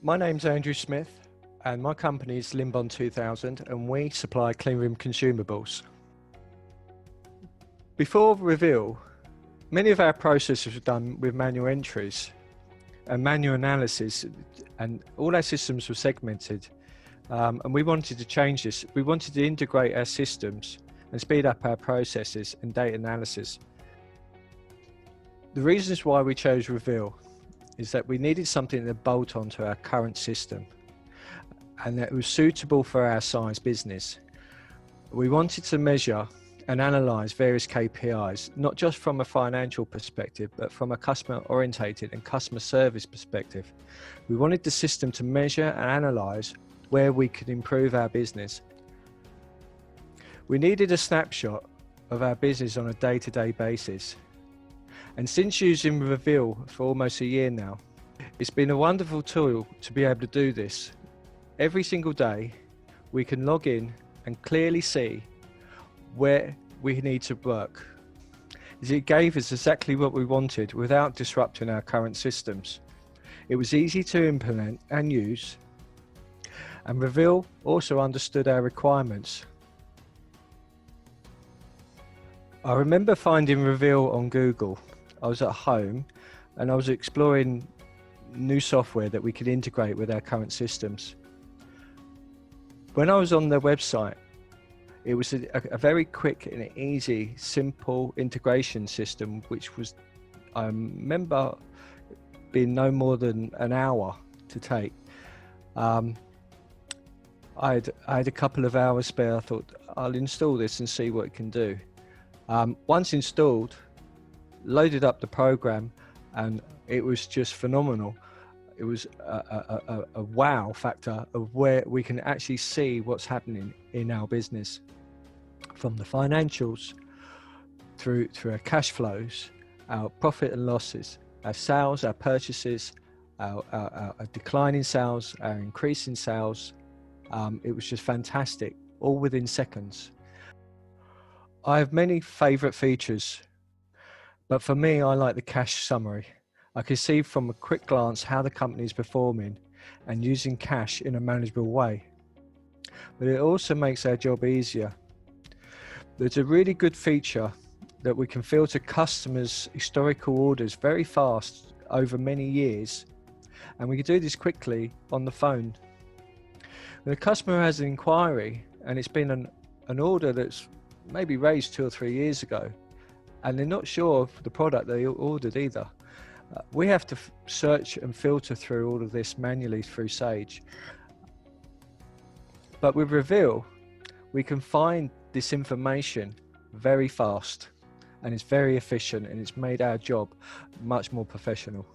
My name's Andrew Smith and my company is Lynbond 2000 and we supply cleanroom consumables. Before Roveel, many of our processes were done with manual entries and manual analysis, and all our systems were segmented, and we wanted to change this. We wanted to integrate our systems and speed up our processes and data analysis. The reasons why we chose Roveel is that we needed something to bolt onto our current system and that was suitable for our size business. We wanted to measure and analyze various KPIs, not just from a financial perspective, but from a customer orientated and customer service perspective. We wanted the system to measure and analyze where we could improve our business. We needed a snapshot of our business on a day-to-day basis. And since using Roveel for almost a year now, it's been a wonderful tool to be able to do this. Every single day, we can log in and clearly see where we need to work. It gave us exactly what we wanted without disrupting our current systems. It was easy to implement and use, and Roveel also understood our requirements. I remember finding Roveel on Google. I was at home and I was exploring new software that we could integrate with our current systems. When I was on their website, it was a very quick and easy, simple integration system, which was, I remember, being no more than an hour to take. I had a couple of hours spare. I thought, I'll install this and see what it can do. Once installed, loaded up the program, and it was just phenomenal. It was a wow factor of where we can actually see what's happening in our business, from the financials through our cash flows, our profit and losses, our sales, our purchases, our decline in sales, our increase in sales. It was just fantastic, all within seconds. I have many favorite features, but for me, I like the cash summary. I can see from a quick glance how the company is performing and using cash in a manageable way. But it also makes our job easier. There's a really good feature that we can filter customers' historical orders very fast over many years, and we can do this quickly on the phone. When a customer has an inquiry and it's been an order that's maybe raised 2 or 3 years ago, and they're not sure of the product they ordered either, we have to search and filter through all of this manually through Sage. But with Roveel, we can find this information very fast, and it's very efficient, and it's made our job much more professional.